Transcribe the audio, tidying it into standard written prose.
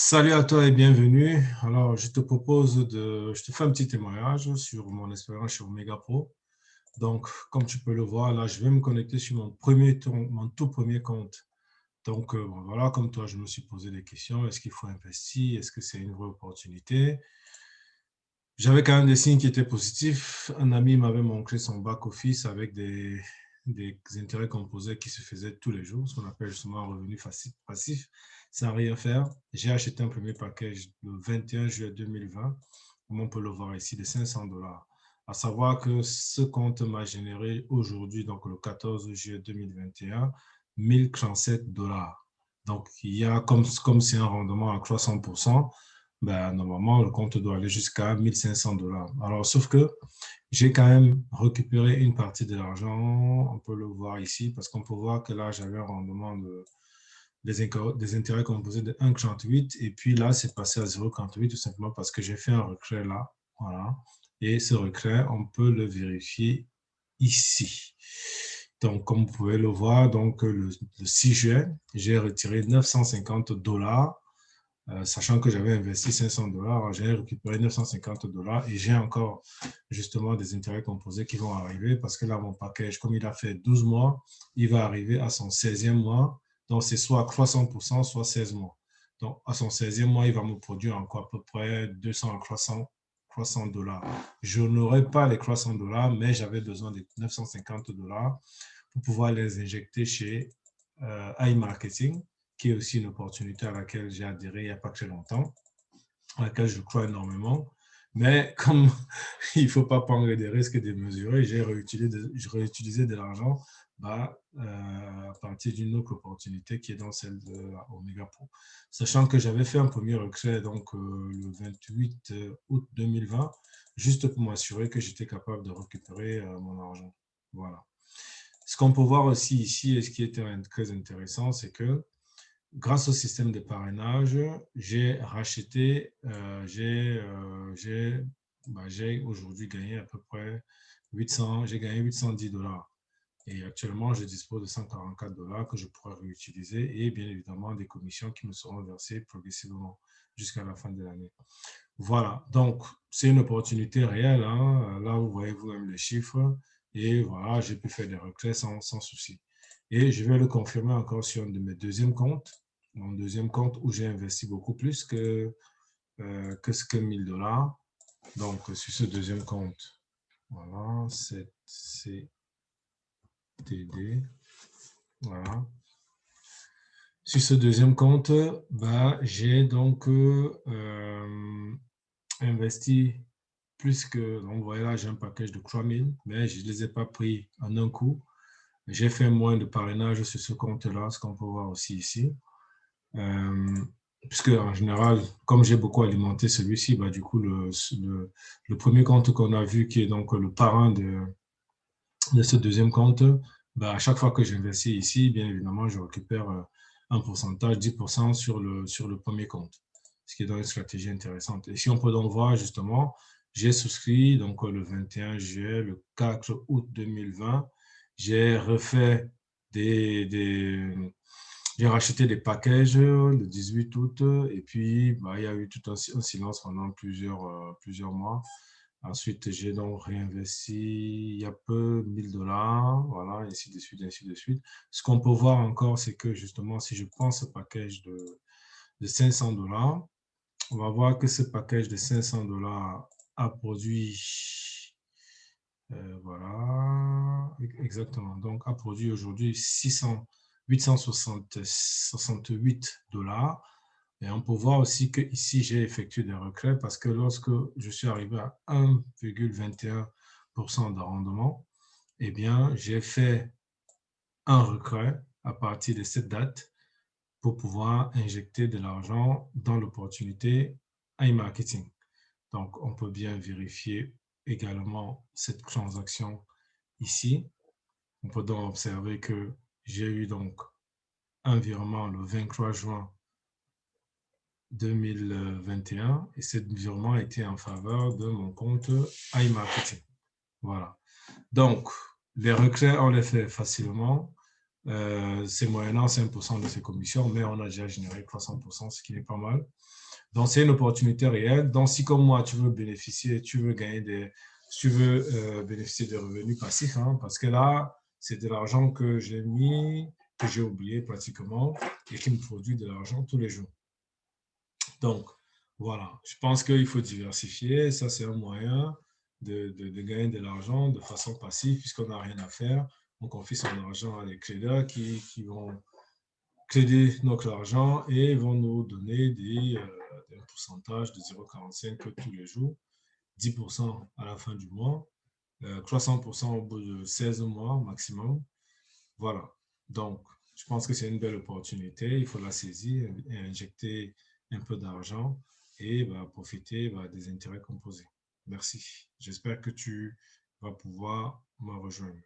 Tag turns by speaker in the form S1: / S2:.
S1: Salut à toi et bienvenue. Alors, je te fais un petit témoignage sur mon expérience chez Omega Pro. Donc, comme tu peux le voir, là, je vais me connecter sur mon tout premier compte. Donc, bon, voilà, comme toi, je me suis posé des questions. Est-ce qu'il faut investir? Est-ce que c'est une vraie opportunité? J'avais quand même des signes qui étaient positifs. Un ami m'avait montré son back-office avec des intérêts composés qui se faisaient tous les jours, ce qu'on appelle justement un revenu passif, sans rien faire. J'ai acheté un premier package le 21 juillet 2020, comme on peut le voir ici, de 500 dollars. À savoir que ce compte m'a généré aujourd'hui, donc le 14 juillet 2021, 1037 dollars. Donc, il y a comme c'est un rendement à 300%, ben, normalement, le compte doit aller jusqu'à 1500 dollars. Alors, sauf que j'ai quand même récupéré une partie de l'argent. On peut le voir ici parce qu'on peut voir que là, j'avais un rendement des intérêts composés de 1,48 et puis là, c'est passé à 0,48 tout simplement parce que j'ai fait un retrait là. Voilà. Et ce retrait, on peut le vérifier ici. Donc, comme vous pouvez le voir, donc, le 6 juin, j'ai retiré 950 dollars sachant que j'avais investi 500 dollars, j'ai récupéré 950 dollars et j'ai encore justement des intérêts composés qui vont arriver parce que là, mon package, comme il a fait 12 mois, il va arriver à son 16e mois. Donc, c'est soit 300%, soit 16 mois. Donc, à son 16e mois, il va me produire encore à peu près 200 à 300 dollars. Je n'aurai pas les 300 dollars, mais j'avais besoin de 950 dollars pour pouvoir les injecter chez iMarketing, qui est aussi une opportunité à laquelle j'ai adhéré il n'y a pas très longtemps, à laquelle je crois énormément. Mais comme il ne faut pas prendre des risques démesurés, j'ai réutilisé de l'argent à partir d'une autre opportunité qui est dans celle de Omega Pro. Sachant que j'avais fait un premier retrait donc, le 28 août 2020, juste pour m'assurer que j'étais capable de récupérer mon argent. Voilà. Ce qu'on peut voir aussi ici, et ce qui était très intéressant, c'est que grâce au système de parrainage, j'ai racheté, j'ai aujourd'hui gagné à peu près 800, j'ai gagné 810 dollars. Et actuellement, je dispose de 144 dollars que je pourrais réutiliser et bien évidemment des commissions qui me seront versées progressivement jusqu'à la fin de l'année. Voilà, donc c'est une opportunité réelle. Hein. Là, vous voyez vous-même les chiffres. Et voilà, j'ai pu faire des retraits sans souci. Et je vais le confirmer encore sur un de mes deuxièmes comptes. Mon deuxième compte où j'ai investi beaucoup plus que ce que 1000 dollars. Donc, sur ce deuxième compte, voilà, c'est TD. Voilà. Sur ce deuxième compte, j'ai donc investi plus que, donc voilà, là, j'ai un package de 3000, mais je ne les ai pas pris en un coup. J'ai fait moins de parrainage sur ce compte-là, ce qu'on peut voir aussi ici. Euh, Puisque en général, comme j'ai beaucoup alimenté celui-ci, du coup, le premier compte qu'on a vu, qui est donc le parrain de ce deuxième compte, à chaque fois que j'investis ici, bien évidemment, je récupère un pourcentage, 10% sur le premier compte, ce qui est donc une stratégie intéressante. Et si on peut donc voir, justement, j'ai souscrit donc le 21 juillet, le 4 août 2020, j'ai refait j'ai racheté des packages le 18 août et puis il y a eu tout un silence pendant plusieurs mois. Ensuite, j'ai donc réinvesti il y a peu 1000 dollars, voilà, ainsi de suite, ainsi de suite. Ce qu'on peut voir encore, c'est que justement, si je prends ce package de 500 dollars, on va voir que ce package de 500 dollars a produit, voilà, exactement, donc a produit aujourd'hui 868 dollars. Et on peut voir aussi que ici j'ai effectué des retraits parce que lorsque je suis arrivé à 1,21% de rendement, eh bien, j'ai fait un retrait à partir de cette date pour pouvoir injecter de l'argent dans l'opportunité iMarketing. Donc, on peut bien vérifier également cette transaction ici. On peut donc observer que j'ai eu donc un virement le 23 juin 2021 et ce virement a été en faveur de mon compte iMarketing. Voilà. Donc, les retraits, on les fait facilement. C'est moyennant 5% de ses commissions, mais on a déjà généré 300%, ce qui est pas mal. Donc, c'est une opportunité réelle. Donc, si comme moi, tu veux bénéficier, tu veux gagner tu veux bénéficier de revenus passifs, hein, parce que là, c'est de l'argent que j'ai mis, que j'ai oublié pratiquement et qui me produit de l'argent tous les jours. Donc, voilà, je pense qu'il faut diversifier. Ça, c'est un moyen de gagner de l'argent de façon passive puisqu'on n'a rien à faire. On confie son argent à des traders qui vont trader notre argent et vont nous donner un pourcentage de 0,45 tous les jours, 10% à la fin du mois, 300% au bout de 16 mois maximum. Voilà. Donc, je pense que c'est une belle opportunité. Il faut la saisir et injecter un peu d'argent et profiter des intérêts composés. Merci. J'espère que tu vas pouvoir me rejoindre.